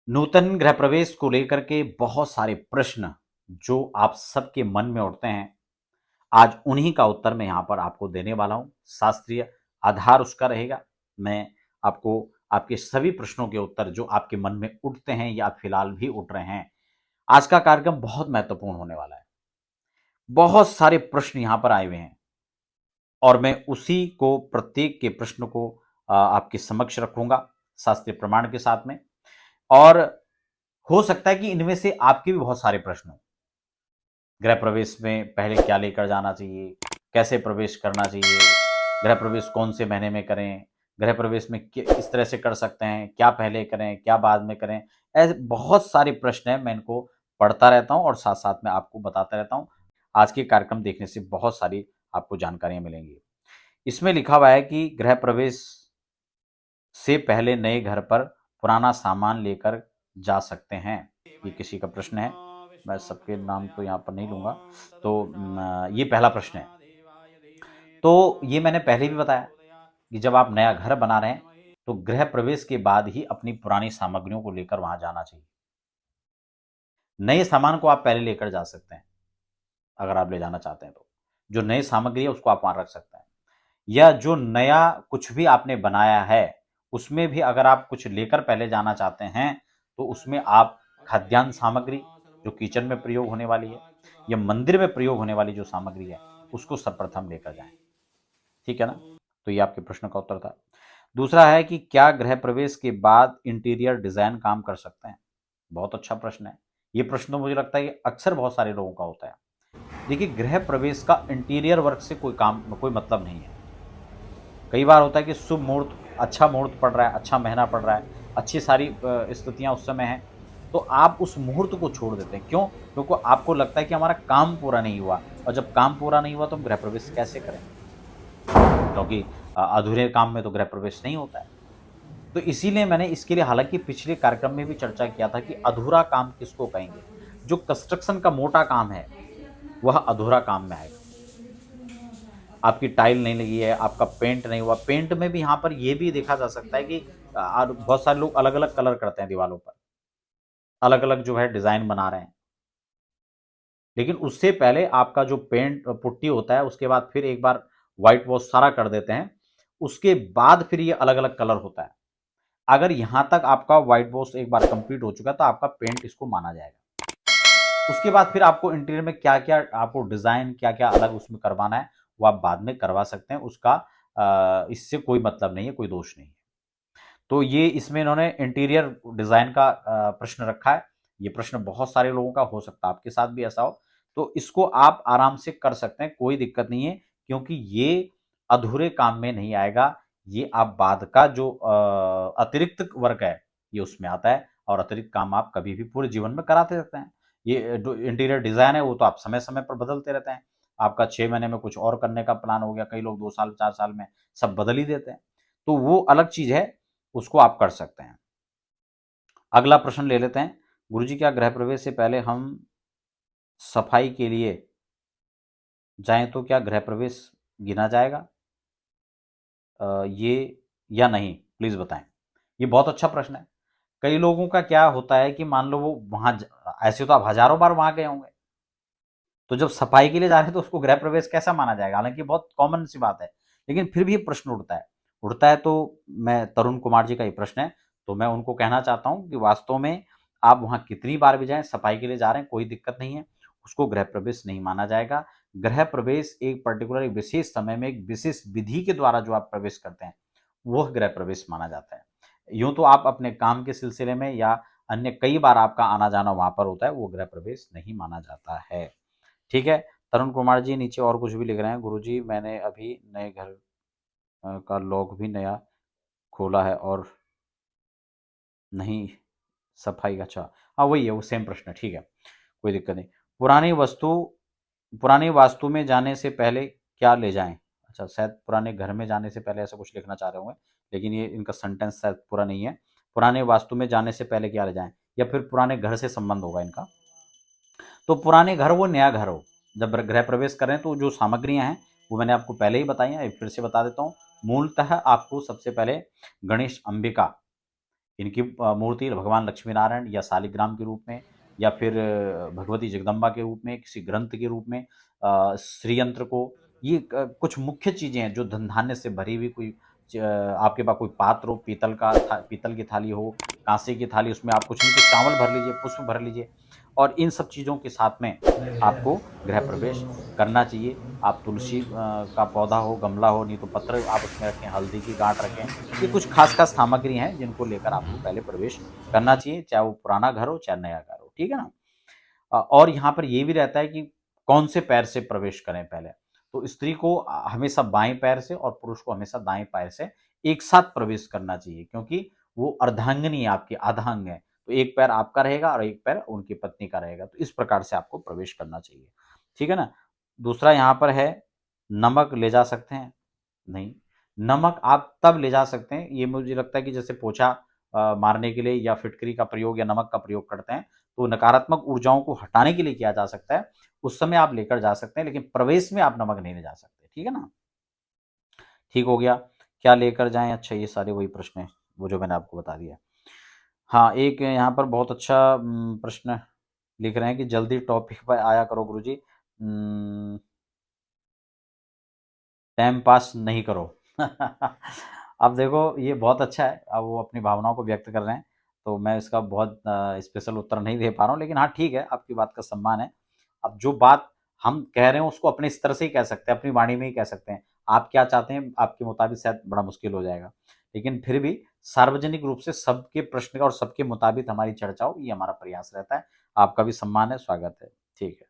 नूतन गृह प्रवेश को लेकर के बहुत सारे प्रश्न जो आप सबके मन में उठते हैं, आज उन्हीं का उत्तर मैं यहाँ पर आपको देने वाला हूँ। शास्त्रीय आधार उसका रहेगा। मैं आपको आपके सभी प्रश्नों के उत्तर जो आपके मन में उठते हैं या फिलहाल भी उठ रहे हैं, आज का कार्यक्रम बहुत महत्वपूर्ण होने वाला है। बहुत सारे प्रश्न यहाँ पर आए हुए हैं और मैं उसी को प्रत्येक के प्रश्न को आपके समक्ष रखूँगा शास्त्रीय प्रमाण के साथ में। और हो सकता है कि इनमें से आपके भी बहुत सारे प्रश्न हों। गृह प्रवेश में पहले क्या लेकर जाना चाहिए, कैसे प्रवेश करना चाहिए, गृह प्रवेश कौन से महीने में करें, गृह प्रवेश में किस तरह से कर सकते हैं, क्या पहले करें, क्या बाद में करें। ऐसे बहुत सारे प्रश्न हैं, मैं इनको पढ़ता रहता हूँ और साथ-साथ में आपको बताता रहता हूँ। आज के कार्यक्रम देखने से बहुत सारी आपको जानकारियाँ मिलेंगी। इसमें लिखा हुआ है कि गृह प्रवेश से पहले नए घर पर पुराना सामान लेकर जा सकते हैं। ये किसी का प्रश्न है। मैं सबके नाम तो यहाँ पर नहीं लूँगा। तो ये पहला प्रश्न है। तो ये मैंने पहले भी बताया कि जब आप नया घर बना रहे हैं, तो गृह प्रवेश के बाद ही अपनी पुरानी सामग्रियों को लेकर वहाँ जाना चाहिए। नए सामान को आप पहले लेकर जा सकते हैं, अगर आप ले जाना चाहते हैं तो। जो नई सामग्री है उसको आप वहाँ रख सकते हैं। या जो नया कुछ भी आपने बनाया है, उसमें भी अगर आप कुछ लेकर पहले जाना चाहते हैं, तो उसमें आप खाद्यान्न सामग्री, जो किचन में प्रयोग होने वाली है, या मंदिर में प्रयोग होने वाली जो सामग्री है, उसको सर्वप्रथम लेकर जाएँ। ठीक है ना? तो ये आपके प्रश्न का उत्तर था। दूसरा है कि क्या गृह प्रवेश के बाद इंटीरियर डिज़ाइन काम कर सकते हैं? बहुत अच्छा प्रश्न है। ये प्रश्न तो मुझे लगता है कि अक्सर बहुत सारे लोगों का होता है। देखिए, गृह प्रवेश का इंटीरियर वर्क से कोई मतलब नहीं है। कई बार होता है कि शुभ मुहूर्त, अच्छा मुहूर्त पड़ रहा है, अच्छा महीना पड़ रहा है, अच्छी सारी स्थितियाँ उस समय हैं, तो आप उस मुहूर्त को छोड़ देते हैं। क्यों? क्योंकि आपको लगता है कि हमारा काम पूरा नहीं हुआ, और जब काम पूरा नहीं हुआ तो हम गृह प्रवेश कैसे करें? क्योंकि अधूरे काम में तो गृह प्रवेश नहीं होता है। तो इसीलिए मैंने इसके लिए, हालाँकि पिछले कार्यक्रम में भी चर्चा किया था कि अधूरा काम किसको कहेंगे? जो कंस्ट्रक्शन का मोटा काम है, वह अधूरा काम में आएगा। आपकी टाइल नहीं लगी है, आपका पेंट नहीं हुआ। पेंट में भी यहाँ पर ये भी देखा जा सकता है कि बहुत सारे लोग अलग-अलग कलर करते हैं दीवालों पर, अलग-अलग जो है डिज़ाइन बना रहे हैं। लेकिन उससे पहले आपका जो पेंट पुट्टी होता है, उसके बाद फिर एक बार व्हाइट वॉश सारा कर देते हैं, उसके बाद फिर ये अलग-अलग कलर होता है। अगर यहाँ तक आपका व्हाइट वॉश एक बार कंप्लीट हो चुका है, तो आपका पेंट इसको माना जाएगा। उसके बाद फिर आपको इंटीरियर में क्या-क्या आपको डिज़ाइन क्या-क्या अलग उसमें करवाना है, वो आप बाद में करवा सकते हैं। उसका इससे कोई मतलब नहीं है, कोई दोष नहीं है। तो ये इसमें इन्होंने इंटीरियर डिज़ाइन का प्रश्न रखा है। ये प्रश्न बहुत सारे लोगों का हो सकता है, आपके साथ भी ऐसा हो। तो इसको आप आराम से कर सकते हैं, कोई दिक्कत नहीं है, क्योंकि ये अधूरे काम में नहीं आएगा। ये आप बाद का जो अतिरिक्त वर्क है, ये उसमें आता है, और अतिरिक्त काम आप कभी भी पूरे जीवन में कराते रहते हैं। ये जो इंटीरियर डिज़ाइन है, वो तो आप समय-समय पर बदलते रहते हैं। आपका 6 महीने में कुछ और करने का प्लान हो गया, कई लोग 2 साल, 4 साल में सब बदल ही देते हैं। तो वो अलग चीज़ है, उसको आप कर सकते हैं। अगला प्रश्न ले लेते हैं। गुरुजी, क्या गृह प्रवेश से पहले हम सफाई के लिए जाएँ तो क्या गृह प्रवेश गिना जाएगा? ये या नहीं? प्लीज़ बताएँ। ये बहुत अच्छा प्रश्न है। कई लोगों का क्या होता है कि मान लो वो वहाँ ऐसे तो आप हज़ारों बार वहाँ गए होंगे। तो जब सफाई के लिए जा रहे हैं तो उसको गृह प्रवेश कैसा माना जाएगा? हालाँकि बहुत कॉमन सी बात है। लेकिन फिर भी ये प्रश्न उठता है। उठता है तो मैं तरुण कुमार जी का ये प्रश्न है, तो मैं उनको कहना चाहता हूँ कि वास्तव में आप वहाँ कितनी बार भी जाएँ, सफाई के लिए जा रहे हैं, कोई दिक्कत नहीं है। उसको गृह प्रवेश नहीं माना जाएगा। गृह प्रवेश एक पर्टिकुलर एक विशेष समय में एक विशेष विधि के द्वारा जो आप प्रवेश करते हैं, वह गृह प्रवेश माना जाता है। यूँ तो आप अपने काम के सिलसिले में या अन्य कई बार आपका आना-जाना वहाँ पर होता है, वो गृह प्रवेश नहीं माना जाता है। ठीक है? तरुण कुमार जी नीचे और कुछ भी लिख रहे हैं, गुरुजी मैंने अभी नए घर का लॉक भी नया खोला है और नहीं सफाई अच्छा। हाँ, वही है, वो सेम प्रश्न है, ठीक है, कोई दिक्कत नहीं। पुरानी वस्तु पुरानी वास्तु में जाने से पहले क्या ले जाएँ? अच्छा, शायद पुराने घर में जाने से पहले ऐसा कुछ लिखना चाह रहे होंगे, लेकिन ये इनका सेंटेंस शायद पूरा नहीं है। पुराने वास्तु में जाने से पहले क्या ले जाएँ? या फिर पुराने घर से संबंध होगा इनका। तो पुराने घर हो, नया घर हो, जब गृह प्रवेश करें तो जो सामग्रियाँ हैं, वो मैंने आपको पहले ही बताई हैं, फिर से बता देता हूँ। मूलतः आपको सबसे पहले गणेश, अंबिका, इनकी मूर्ति भगवान लक्ष्मी नारायण या शालिग्राम के रूप में, या फिर भगवती जगदम्बा के रूप में, किसी ग्रंथ के रूप में, श्रीयंत्र को, ये कुछ मुख्य चीज़ें हैं जो धन धान्य से भरी हुई कोई आपके पास कोई पात्र हो, पीतल की थाली हो, कांसे की थाली, उसमें आप कुछ नहीं कुछ चावल भर लीजिए, पुष्प भर लीजिए, और इन सब चीज़ों के साथ में आपको गृह प्रवेश करना चाहिए। आप तुलसी का पौधा हो, गमला हो, नहीं तो पत्र आप उसमें रखें, हल्दी की गांठ रखें। ये कुछ खास-खास सामग्री हैं जिनको लेकर आपको पहले प्रवेश करना चाहिए, चाहे वो पुराना घर हो, चाहे नया घर हो, ठीक है ना? और यहाँ पर ये भी रहता है कि कौन से पैर से प्रवेश करें पहले। तो स्त्री को हमेशा बाएँ पैर से और पुरुष को हमेशा दाएँ पैर से एक साथ प्रवेश करना चाहिए, क्योंकि वो अर्धांगिनी है आपकी, आधा अंग है। तो एक पैर आपका रहेगा और एक पैर उनकी पत्नी का रहेगा। तो इस प्रकार से आपको प्रवेश करना चाहिए। ठीक है ना? दूसरा यहाँ पर है, नमक ले जा सकते हैं? नहीं। नमक आप तब ले जा सकते हैं, ये मुझे लगता है कि जैसे पोछा मारने के लिए या फिटकरी का प्रयोग या नमक का प्रयोग करते हैं, तो नकारात्मक ऊर्जाओं को हटाने के लिए किया जा सकता है, उस समय आप लेकर जा सकते हैं, लेकिन प्रवेश में आप नमक नहीं ले जा सकते, ठीक है ना? ठीक हो गया। क्या लेकर जाएँ? अच्छा, ये सारे वही प्रश्न हैं, वो जो मैंने आपको बता दिया। हाँ, एक यहाँ पर बहुत अच्छा प्रश्न लिख रहे हैं कि जल्दी टॉपिक पे आया करो गुरुजी। टाइम पास नहीं करो। अब देखो, ये बहुत अच्छा है, अब वो अपनी भावनाओं को व्यक्त कर रहे हैं, तो मैं इसका बहुत स्पेशल उत्तर नहीं दे पा रहा हूँ, लेकिन हाँ ठीक है, आपकी बात का सम्मान है। अब जो बात हम कह रहे हैं उसको अपने स्तर से ही कह सकते हैं, अपनी वाणी में ही कह सकते हैं। आप क्या चाहते हैं आपके मुताबिक शायद बड़ा मुश्किल हो जाएगा, लेकिन फिर भी सार्वजनिक रूप से सबके प्रश्न का और सबके मुताबिक हमारी चर्चा हो, ये हमारा प्रयास रहता है। आपका भी सम्मान है, स्वागत है। ठीक है।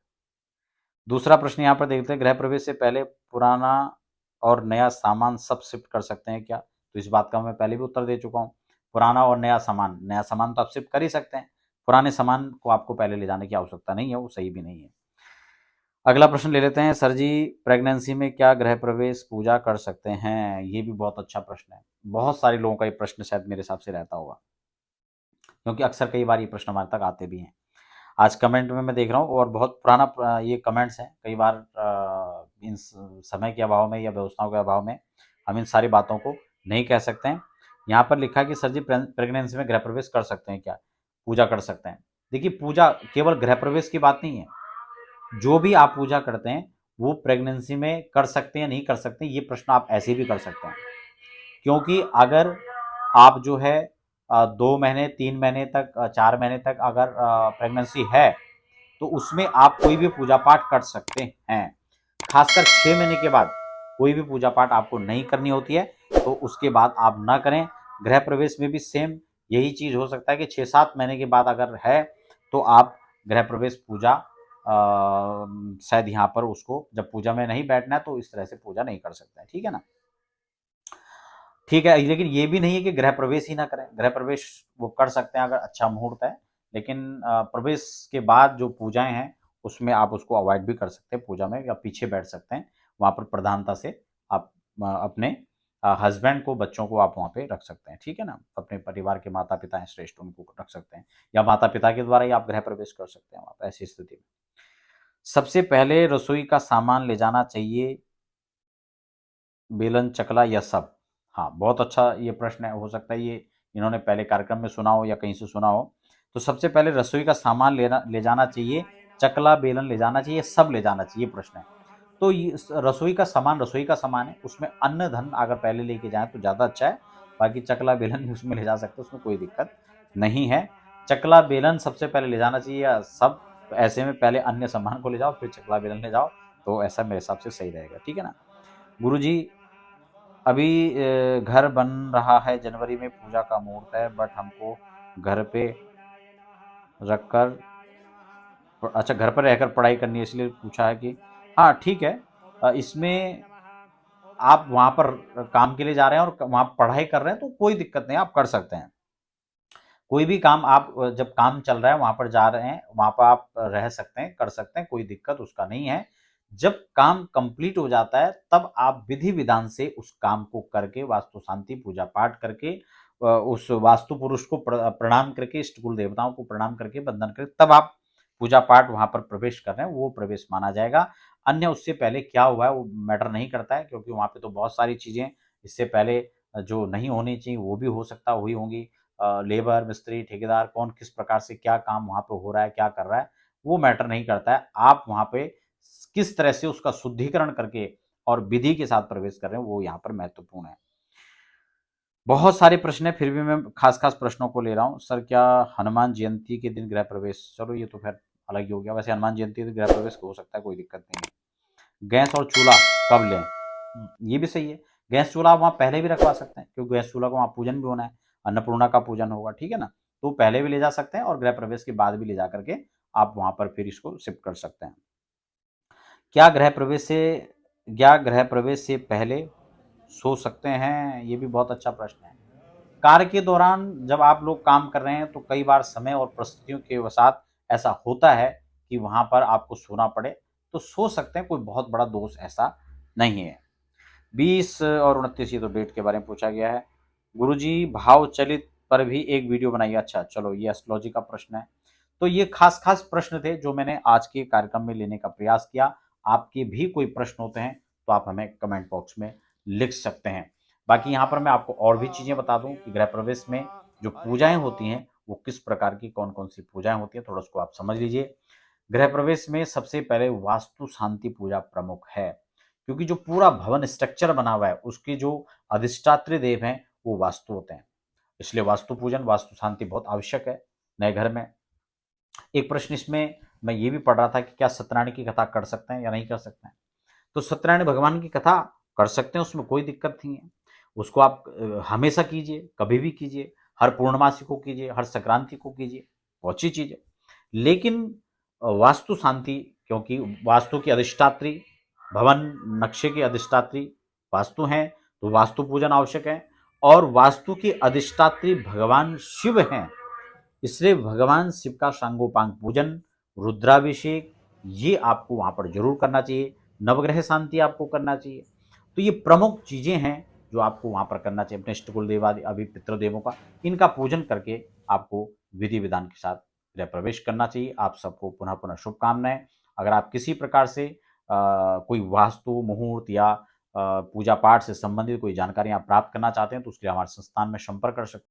दूसरा प्रश्न यहाँ पर देखते हैं, गृह प्रवेश से पहले पुराना और नया सामान सब शिफ्ट कर सकते हैं क्या? तो इस बात का मैं पहले भी उत्तर दे चुका हूँ। पुराना और नया सामान तो आप शिफ्ट कर ही सकते हैं। पुराने सामान को आपको पहले ले जाने की आवश्यकता नहीं है, वो सही भी नहीं है। अगला प्रश्न ले लेते हैं, सर जी प्रेगनेंसी में क्या गृह प्रवेश पूजा कर सकते हैं? ये भी बहुत अच्छा प्रश्न है। बहुत सारे लोगों का ये प्रश्न शायद मेरे हिसाब से रहता होगा, क्योंकि अक्सर कई बार ये प्रश्न हमारे तक आते भी हैं। आज कमेंट में मैं देख रहा हूँ, और बहुत पुराना ये कमेंट्स हैं, कई बार इन समय के अभाव में या व्यवस्थाओं के अभाव में हम इन सारी बातों को नहीं कह सकते हैं। यहाँ पर लिखा है कि सर जी प्रेगनेंसी में गृह प्रवेश कर सकते हैं क्या? पूजा कर सकते हैं। देखिए, पूजा केवल गृह प्रवेश की बात नहीं है। जो भी आप पूजा करते हैं वो प्रेगनेंसी में कर सकते हैं, नहीं कर सकते, ये प्रश्न आप ऐसे भी कर सकते हैं। क्योंकि अगर आप जो है 2 महीने, 3 महीने तक, 4 महीने तक अगर प्रेगनेंसी है, तो उसमें आप कोई भी पूजा पाठ कर सकते हैं। खासकर 6 महीने के बाद कोई भी पूजा पाठ आपको नहीं करनी होती है, तो उसके बाद आप ना करें। गृह प्रवेश में भी सेम यही चीज़ हो सकता है कि 6-7 महीने के बाद अगर है, तो आप गृह प्रवेश पूजा शायद यहाँ पर उसको, जब पूजा में नहीं बैठना है तो इस तरह से पूजा नहीं कर सकते हैं, ठीक है ना? ठीक है, लेकिन ये भी नहीं है कि गृह प्रवेश ही ना करें। गृह प्रवेश वो कर सकते हैं अगर अच्छा मुहूर्त है, लेकिन प्रवेश के बाद जो पूजाएँ हैं, उसमें आप उसको अवॉइड भी कर सकते हैं पूजा में, या पीछे बैठ सकते हैं। वहाँ पर प्रधानता से आप अपने हस्बैंड को, बच्चों को आप वहाँ पे रख सकते हैं, ठीक है ना? अपने परिवार के माता-पिता हैं श्रेष्ठ, उनको रख सकते हैं, या माता-पिता के द्वारा ही आप गृह प्रवेश कर सकते हैं वहाँ पे, ऐसी स्थिति में। सबसे पहले रसोई का सामान ले जाना चाहिए, बेलन, चकला या सब? हाँ, बहुत अच्छा ये प्रश्न है, हो सकता है ये इन्होंने पहले कार्यक्रम में सुना हो या कहीं से सुना हो। तो सबसे पहले रसोई का सामान ले जाना चाहिए, चकला, बेलन ले जाना चाहिए, सब ले जाना चाहिए, प्रश्न है। तो ये रसोई का सामान है, उसमें अन्न-धन अगर पहले लेके जाएँ तो ज़्यादा अच्छा है। बाकी चकला, बेलन भी उसमें ले जा सकते हैं, उसमें कोई दिक्कत नहीं है। चकला, बेलन सबसे पहले ले जाना चाहिए, या सब? तो ऐसे में पहले अन्य सामान को ले जाओ, फिर चकला, बेलन ले जाओ, तो ऐसा मेरे हिसाब से सही रहेगा, ठीक है ना? गुरुजी, अभी घर बन रहा है, जनवरी में पूजा का मुहूर्त है, बट हमको घर पे रखकर, अच्छा, घर पर रहकर पढ़ाई करनी है, इसलिए पूछा है कि हाँ ठीक है, इसमें आप वहाँ पर काम के लिए जा रहे हैं और वहाँ पढ़ाई कर रहे हैं, तो कोई दिक्कत नहीं, आप कर सकते हैं। कोई भी काम आप जब काम चल रहा है वहाँ पर जा रहे हैं, वहाँ पर आप रह सकते हैं, कर सकते हैं, कोई दिक्कत उसका नहीं है। जब काम कंप्लीट हो जाता है, तब आप विधि-विधान से उस काम को करके, वास्तु शांति, पूजा-पाठ करके, उस वास्तु पुरुष को प्रणाम करके, इष्ट कुल देवताओं को प्रणाम करके, वंदन करके, तब आप पूजा-पाठ वहाँ पर प्रवेश कर रहे हैं, वो प्रवेश माना जाएगा। अन्य उससे पहले क्या हुआ है, वो मैटर नहीं करता है, क्योंकि वहाँ पे तो बहुत सारी चीज़ें इससे पहले जो नहीं होनी चाहिए, वो भी हो सकता हुई होंगी। लेबर, मिस्त्री, ठेकेदार कौन किस प्रकार से क्या काम वहाँ पे हो रहा है, क्या कर रहा है, वो मैटर नहीं करता है। आप वहाँ पे किस तरह से उसका शुद्धिकरण करके और विधि के साथ प्रवेश कर रहे हैं, वो यहाँ पर महत्वपूर्ण है। बहुत सारे प्रश्न है, फिर भी मैं खास प्रश्नों को ले रहा हूँ। सर क्या हनुमान जयंती के दिन गृह प्रवेश, चलो ये तो फिर अलग ही हो गया। वैसे हनुमान जयंती के दिन गृह प्रवेश हो सकता है, कोई दिक्कत नहीं है। गैस और चूल्हा कब लें, ये भी सही है। गैस चूल्हा आप वहाँ पहले भी रखवा सकते हैं, क्योंकि गैस चूल्हा को वहाँ पूजन भी होना है, अन्नपूर्णा का पूजन होगा, ठीक है ना। तो पहले भी ले जा सकते हैं और गृह प्रवेश के बाद भी ले जा करके आप वहाँ पर फिर इसको शिफ्ट कर सकते हैं। क्या गृह प्रवेश से पहले सो सकते हैं, ये भी बहुत अच्छा प्रश्न है। कार्य के दौरान जब आप लोग काम कर रहे हैं तो कई बार समय और परिस्थितियों के वसात ऐसा होता है कि वहाँ पर आपको सोना पड़े, तो सो सकते हैं, कोई बहुत बड़ा दोष ऐसा नहीं है। 20 और 29 ये तो डेट के बारे में पूछा गया है। गुरुजी भाव चलित पर भी एक वीडियो बनाइए। अच्छा चलो, ये एस्ट्रोलॉजी का प्रश्न है। तो ये खास प्रश्न थे जो मैंने आज के कार्यक्रम में लेने का प्रयास किया। आपके भी कोई प्रश्न होते हैं तो आप हमें कमेंट बॉक्स में लिख सकते हैं। बाकी यहाँ पर मैं आपको और भी चीज़ें बता दूं कि गृह प्रवेश में जो पूजाएं होती हैं वो किस प्रकार की कौन कौन सी पूजाएं होती हैं, थोड़ा उसको आप समझ लीजिए। गृह प्रवेश में सबसे पहले वास्तु शांति पूजा प्रमुख है, क्योंकि जो पूरा भवन स्ट्रक्चर बना हुआ है उसके जो अधिष्ठात्री देव हैं वो वास्तु होते हैं, इसलिए वास्तु पूजन वास्तु शांति बहुत आवश्यक है नए घर में। एक प्रश्न इसमें मैं ये भी पढ़ रहा था कि क्या सत्यनारायण की कथा कर सकते हैं या नहीं कर सकते हैं। तो सत्यनारायण भगवान की कथा कर सकते हैं, उसमें कोई दिक्कत नहीं है। उसको आप हमेशा कीजिए, कभी भी कीजिए, हर पूर्णमासी को कीजिए, हर संक्रांति को कीजिए, बहुत अच्छी चीज़ है। लेकिन वास्तु शांति, क्योंकि वास्तु की अधिष्ठात्री, भवन नक्शे की अधिष्ठात्री वास्तु हैं, तो वास्तु पूजन आवश्यक है। और वास्तु की अधिष्ठात्री भगवान शिव हैं, इसलिए भगवान शिव का सांगोपांग पूजन, रुद्राभिषेक, ये आपको वहाँ पर जरूर करना चाहिए। नवग्रह शांति आपको करना चाहिए। तो ये प्रमुख चीज़ें हैं जो आपको वहाँ पर करना चाहिए। अपने इष्ट कुल देवादि अभी पितृदेवों का इनका पूजन करके आपको विधि विधान के साथ गृह प्रवेश करना चाहिए। आप सबको पुनः पुनः शुभकामनाएं। अगर आप किसी प्रकार से कोई वास्तु मुहूर्त या पूजा पाठ से संबंधित कोई जानकारी आप प्राप्त करना चाहते हैं तो उसके लिए हमारे संस्थान में संपर्क कर सकते हैं।